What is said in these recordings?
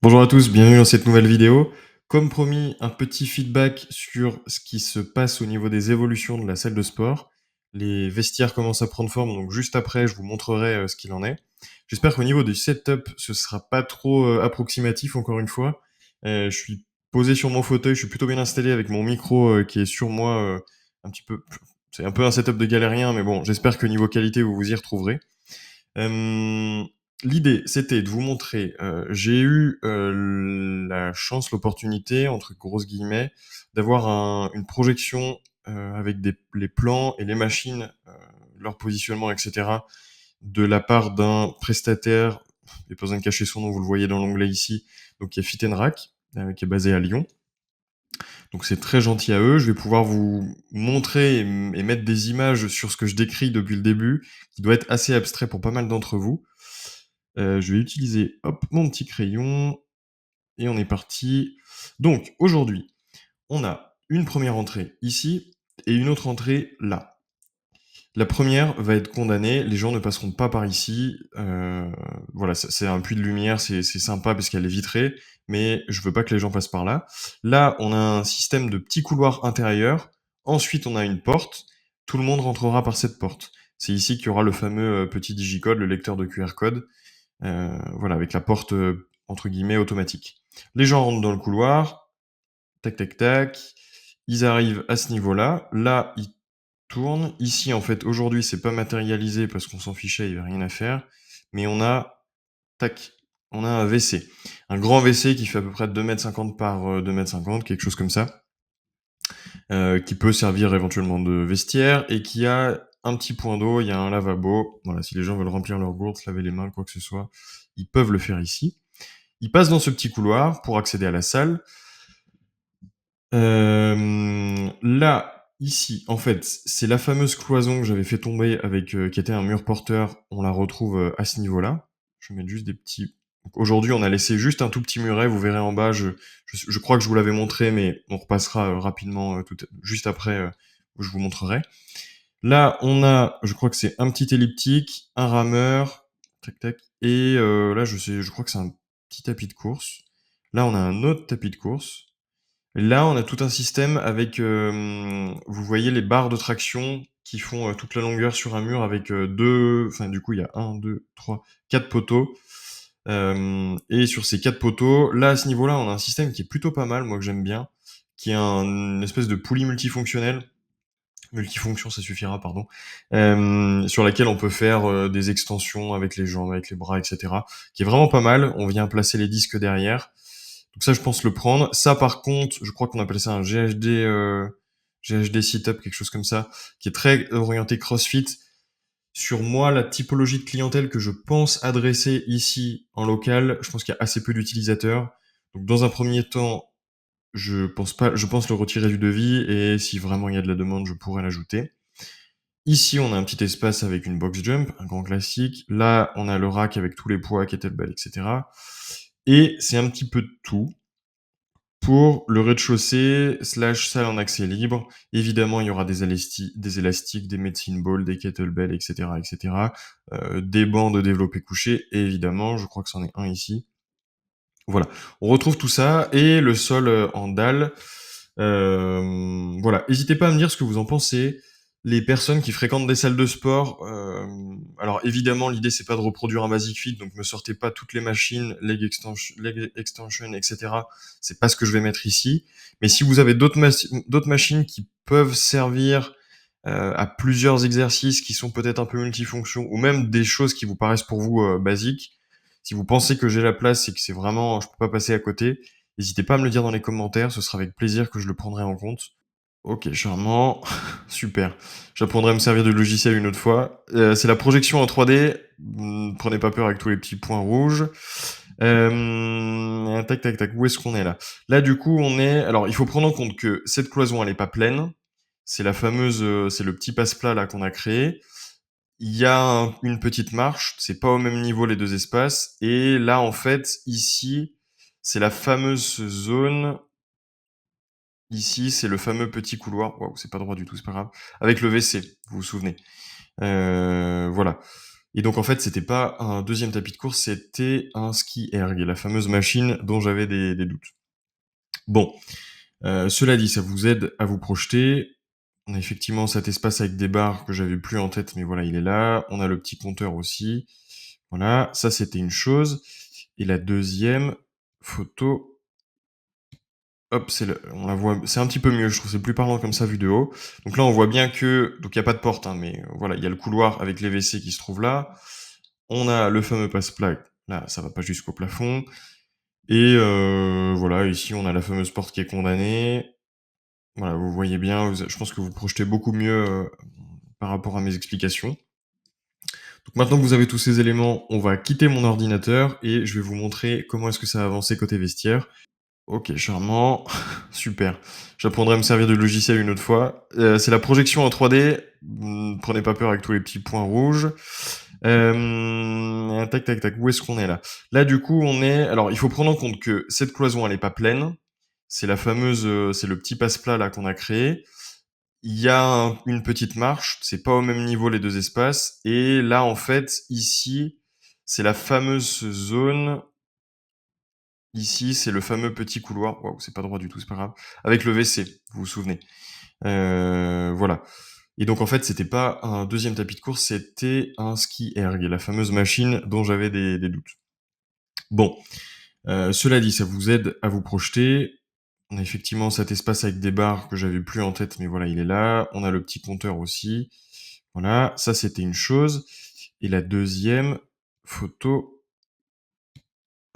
Bonjour à tous, bienvenue dans cette nouvelle vidéo. Comme promis, un petit feedback sur ce qui se passe au niveau des évolutions de la salle de sport. Les vestiaires commencent à prendre forme, donc juste après, je vous montrerai ce qu'il en est. J'espère qu'au niveau du setup, ce sera pas trop approximatif, encore une fois. Je suis posé sur mon fauteuil, je suis plutôt bien installé avec mon micro qui est sur moi un petit peu. C'est un peu un setup de galérien, mais bon, j'espère que niveau qualité, vous vous y retrouverez. Hem, L'idée, c'était de vous montrer, j'ai eu, la chance, l'opportunité, entre grosses guillemets, d'avoir une projection, avec les plans et les machines, leur positionnement et cetera, de la part d'un prestataire, il n'y a pas besoin de cacher son nom, vous le voyez dans l'onglet ici, donc qui est Fit Rack, qui est basé à Lyon. Donc c'est très gentil à eux. Je vais pouvoir vous montrer et mettre des images sur ce que je décris depuis le début, qui doit être assez abstrait pour pas mal d'entre vous. Je vais utiliser, hop, mon petit crayon et on est parti. Donc aujourd'hui, on a une première entrée ici et une autre entrée là. La première va être condamnée, les gens ne passeront pas par ici. Voilà, c'est un puits de lumière, c'est sympa parce qu'elle est vitrée, mais je veux pas que les gens passent par là. Là, on a un système de petits couloirs intérieurs. Ensuite, on a une porte. Tout le monde rentrera par cette porte. C'est ici qu'il y aura le fameux petit digicode, le lecteur de QR code. Voilà, avec la porte entre guillemets automatique. Les gens rentrent dans le couloir, tac tac tac. Ils arrivent à ce niveau-là. Là, ils tourne. Ici, en fait, aujourd'hui, c'est pas matérialisé parce qu'on s'en fichait, il y avait rien à faire. Mais on a, tac, on a un WC. Un grand WC qui fait à peu près 2,50 m par 2,50 m, quelque chose comme ça, qui peut servir éventuellement de vestiaire et qui a un petit point d'eau, il y a un lavabo. Voilà, si les gens veulent remplir leur gourde, se laver les mains, quoi que ce soit, ils peuvent le faire ici. Ils passent dans ce petit couloir pour accéder à la salle. Là, ici, en fait, c'est la fameuse cloison que j'avais fait tomber avec, qui était un mur porteur. On la retrouve, à ce niveau-là. Je vais mettre juste des petits donc aujourd'hui, on a laissé juste un tout petit muret. Vous verrez en bas, je crois que je vous l'avais montré, mais on repassera, rapidement, juste après, où je vous montrerai. Là, on a, je crois que c'est un petit elliptique, un rameur, tac tac et là, je crois que c'est un petit tapis de course. Là, on a un autre tapis de course. Là, on a tout un système avec, vous voyez les barres de traction qui font, toute la longueur sur un mur avec, 2 enfin, du coup, il y a un, deux, trois, 4 poteaux, et sur ces 4 poteaux, là, à ce niveau-là, on a un système qui est plutôt pas mal, moi, que j'aime bien, qui est une espèce de poulie multifonction, ça suffira, pardon, sur laquelle on peut faire, des extensions avec les jambes, avec les bras et cetera, qui est vraiment pas mal. On vient placer les disques derrière. Donc ça, je pense le prendre. Ça, par contre, je crois qu'on appelle ça un GHD sit-up, quelque chose comme ça, qui est très orienté CrossFit. Sur moi, la typologie de clientèle que je pense adresser ici en local, je pense qu'il y a assez peu d'utilisateurs. Donc dans un premier temps, je pense le retirer du devis et si vraiment il y a de la demande, je pourrais l'ajouter. Ici, on a un petit espace avec une box jump, un grand classique. Là, on a le rack avec tous les poids, kettlebell, etc. Et c'est un petit peu de tout. Pour le rez-de-chaussée slash salle en accès libre, évidemment, il y aura des élastiques, des medicine balls, des kettlebells, et cetera, et cetera. Des bancs de développé couché, et évidemment, je crois que c'en est un ici. Voilà, on retrouve tout ça et le sol, en dalle. Voilà, hésitez pas à me dire ce que vous en pensez. Les personnes qui fréquentent des salles de sport, alors évidemment l'idée c'est pas de reproduire un Basic Fit, donc me sortez pas toutes les machines, leg extension, et cetera. C'est pas ce que je vais mettre ici. Mais si vous avez d'autres machines qui peuvent servir, à plusieurs exercices qui sont peut-être un peu multifonctions ou même des choses qui vous paraissent pour vous, basiques, si vous pensez que j'ai la place et que c'est vraiment je peux pas passer à côté, n'hésitez pas à me le dire dans les commentaires, ce sera avec plaisir que je le prendrai en compte. OK, charmant, super. J'apprendrai à me servir du logiciel une autre fois. C'est la projection en 3D, prenez pas peur avec tous les petits points rouges. Tac, tac, tac, où est-ce qu'on est là? Là, du coup, on est alors il faut prendre en compte que cette cloison, elle est pas pleine. C'est la fameuse, c'est le petit passe-plat là qu'on a créé. Il y a une petite marche, c'est pas au même niveau les 2 espaces et là, en fait, ici, c'est la fameuse zone. Ici, c'est le fameux petit couloir. Waouh, c'est pas droit du tout, c'est pas grave. Avec le WC, vous vous souvenez. Voilà. Et donc en fait, c'était pas un deuxième tapis de course, c'était un ski erg, la fameuse machine dont j'avais des doutes. Bon, cela dit, ça vous aide à vous projeter. On a effectivement cet espace avec des barres que j'avais plus en tête, mais voilà, il est là. On a le petit compteur aussi. Voilà, ça c'était une chose. Et la deuxième photo, hop, on la voit, c'est un petit peu mieux, je trouve, c'est plus parlant comme ça vu de haut. Donc là, on voit bien que, donc il n'y a pas de porte, hein, mais voilà, il y a le couloir avec les WC qui se trouve là. On a le fameux passe-plaque, là, ça va pas jusqu'au plafond. Et voilà, ici, on a la fameuse porte qui est condamnée. Voilà, vous voyez bien, je pense que vous projetez beaucoup mieux par rapport à mes explications. Donc maintenant que vous avez tous ces éléments, on va quitter mon ordinateur et je vais vous montrer comment est-ce que ça a avancé côté vestiaire. Ok, charmant, super. J'apprendrai à me servir du logiciel une autre fois. C'est la projection en 3D. Prenez pas peur avec tous les petits points rouges. Tac, tac, tac. Où est-ce qu'on est là? Là, du coup, on est. Alors, il faut prendre en compte que cette cloison, elle est pas pleine. C'est la fameuse, c'est le petit passe-plat là qu'on a créé. Il y a une petite marche. C'est pas au même niveau les deux espaces. Et là, en fait, ici, c'est la fameuse zone. Ici, c'est le fameux petit couloir. Waouh, c'est pas droit du tout, c'est pas grave. Avec le WC, vous vous souvenez. Voilà. Et donc, en fait, c'était pas un deuxième tapis de course, c'était un ski erg, la fameuse machine dont j'avais des doutes. Bon, cela dit, ça vous aide à vous projeter. On a effectivement cet espace avec des barres que j'avais plus en tête, mais voilà, il est là. On a le petit compteur aussi. Voilà, ça c'était une chose. Et la deuxième photo,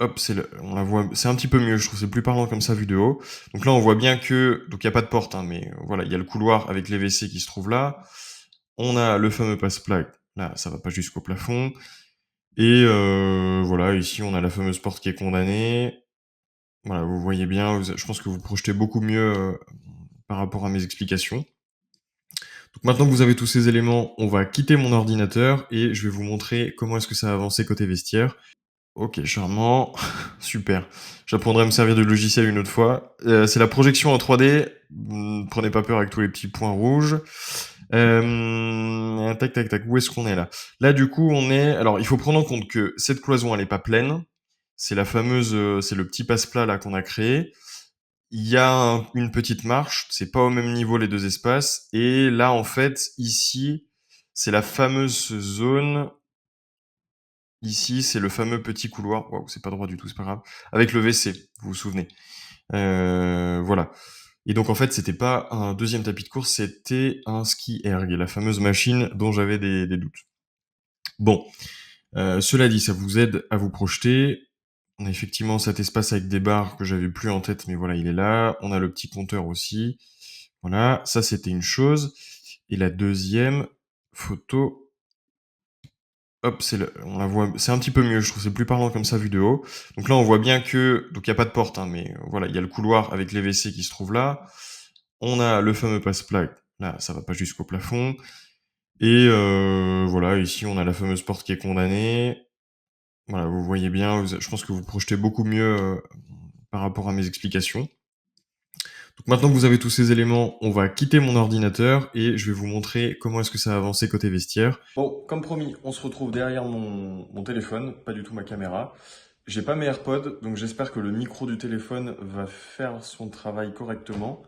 hop, on la voit, c'est un petit peu mieux, je trouve, c'est plus parlant comme ça vu de haut. Donc là, on voit bien que, donc il n'y a pas de porte, hein, mais voilà, il y a le couloir avec les WC qui se trouve là. On a le fameux passe-plaque, là, ça va pas jusqu'au plafond. Et voilà, ici, on a la fameuse porte qui est condamnée. Voilà, vous voyez bien, je pense que vous projetez beaucoup mieux par rapport à mes explications. Donc maintenant que vous avez tous ces éléments, on va quitter mon ordinateur et je vais vous montrer comment est-ce que ça a avancé côté vestiaire. Ok, charmant, super. J'apprendrai à me servir du logiciel une autre fois. C'est la projection en 3D. Prenez pas peur avec tous les petits points rouges. Tac, tac, tac. Où est-ce qu'on est là? Là, du coup, on est. Alors, il faut prendre en compte que cette cloison, elle est pas pleine. C'est la fameuse, c'est le petit passe-plat là qu'on a créé. Il y a une petite marche. C'est pas au même niveau les deux espaces. Et là, en fait, ici, c'est la fameuse zone. Ici, c'est le fameux petit couloir. Waouh, c'est pas droit du tout, c'est pas grave. Avec le WC, vous vous souvenez. Voilà. Et donc en fait, c'était pas un deuxième tapis de course, c'était un ski erg, la fameuse machine dont j'avais des doutes. Bon, cela dit, ça vous aide à vous projeter. On a effectivement cet espace avec des barres que j'avais plus en tête, mais voilà, il est là. On a le petit compteur aussi. Voilà, ça c'était une chose. Et la deuxième photo, hop, on la voit, c'est un petit peu mieux, je trouve, c'est plus parlant comme ça vu de haut. Donc là, on voit bien que, donc il n'y a pas de porte, hein, mais voilà, il y a le couloir avec les WC qui se trouve là. On a le fameux passe-plaque, là, ça va pas jusqu'au plafond. Et voilà, ici, on a la fameuse porte qui est condamnée. Voilà, vous voyez bien, je pense que vous projetez beaucoup mieux par rapport à mes explications. Donc maintenant que vous avez tous ces éléments, on va quitter mon ordinateur et je vais vous montrer comment est-ce que ça a avancé côté vestiaire. Bon, comme promis, on se retrouve derrière mon téléphone, pas du tout ma caméra. J'ai pas mes AirPods, donc j'espère que le micro du téléphone va faire son travail correctement.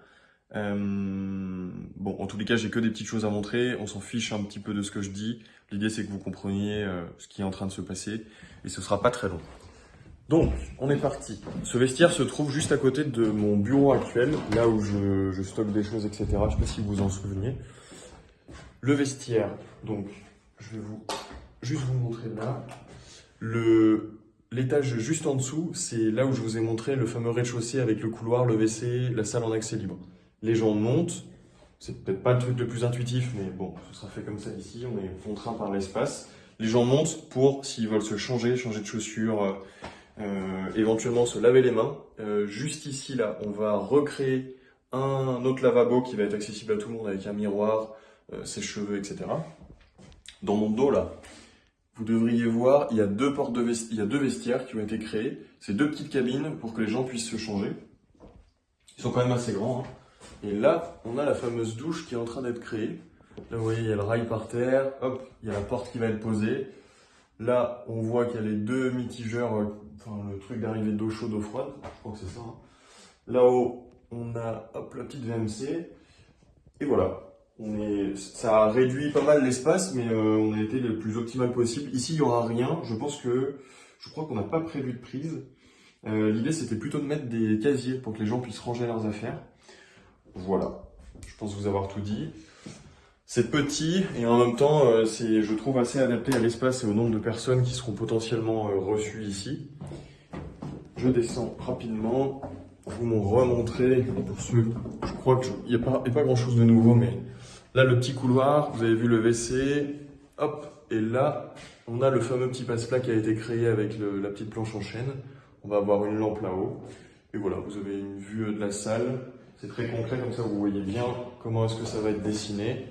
Bon, en tous les cas, j'ai que des petites choses à montrer. On s'en fiche un petit peu de ce que je dis. L'idée, c'est que vous compreniez ce qui est en train de se passer et ce sera pas très long. Donc, on est parti. Ce vestiaire se trouve juste à côté de mon bureau actuel, là où je stocke des choses, etc. Je ne sais pas si vous vous en souveniez. Le vestiaire, donc, je vais juste vous montrer là. L'étage juste en dessous, c'est là où je vous ai montré le fameux rez-de-chaussée avec le couloir, le WC, la salle en accès libre. Les gens montent, c'est peut-être pas le truc le plus intuitif, mais bon, ce sera fait comme ça ici, on est contraint par l'espace. Les gens montent pour, s'ils veulent se changer de chaussures, éventuellement se laver les mains. Juste ici, là, on va recréer un autre lavabo qui va être accessible à tout le monde avec un miroir, sèche-cheveux, etc. Dans mon dos, là, vous devriez voir, il y a il y a deux vestiaires qui ont été créés. C'est deux petites cabines pour que les gens puissent se changer. Ils sont quand même assez grands, hein. Et là, on a la fameuse douche qui est en train d'être créée. Là, vous voyez, il y a le rail par terre, hop, il y a la porte qui va être posée. Là, on voit qu'il y a les deux mitigeurs, enfin le truc d'arrivée d'eau chaude, eau froide, je crois que c'est ça, hein. Là-haut, on a hop, la petite VMC. Et voilà. Ça a réduit pas mal l'espace, mais on a été le plus optimal possible. Ici, il n'y aura rien. Je crois qu'on n'a pas prévu de prise. L'idée, c'était plutôt de mettre des casiers pour que les gens puissent ranger leurs affaires. Voilà. Je pense vous avoir tout dit. C'est petit et en même temps, c'est, je trouve, assez adapté à l'espace et au nombre de personnes qui seront potentiellement reçues ici. Je descends rapidement. Vous m'en remontrer pour ceux. Je crois qu'il n'y a pas grand chose de nouveau, mais là, le petit couloir, vous avez vu le WC. Hop, et là, on a le fameux petit passe-plat qui a été créé avec la petite planche en chêne. On va avoir une lampe là-haut. Et voilà, vous avez une vue de la salle. C'est très concret, comme ça vous voyez bien comment est-ce que ça va être dessiné.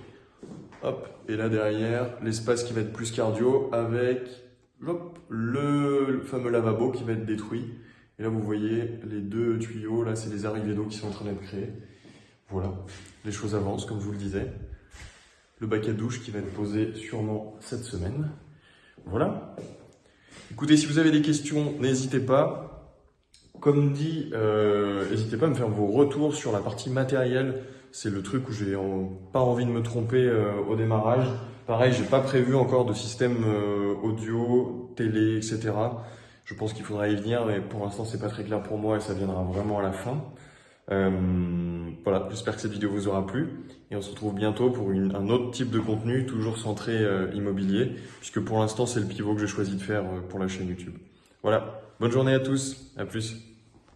Hop, et là derrière, l'espace qui va être plus cardio avec hop, le fameux lavabo qui va être détruit. Et là vous voyez les deux tuyaux, là c'est les arrivées d'eau qui sont en train d'être créées. Voilà, les choses avancent comme je vous le disais. Le bac à douche qui va être posé sûrement cette semaine. Voilà. Écoutez, si vous avez des questions, n'hésitez pas. Comme dit, n'hésitez pas à me faire vos retours sur la partie matérielle. C'est le truc où j'ai pas envie de me tromper au démarrage. Pareil, j'ai pas prévu encore de système audio, télé, etc. Je pense qu'il faudra y venir, mais pour l'instant c'est pas très clair pour moi et ça viendra vraiment à la fin. Voilà, j'espère que cette vidéo vous aura plu et on se retrouve bientôt pour un autre type de contenu, toujours centré immobilier, puisque pour l'instant c'est le pivot que j'ai choisi de faire pour la chaîne YouTube. Voilà, bonne journée à tous, à plus.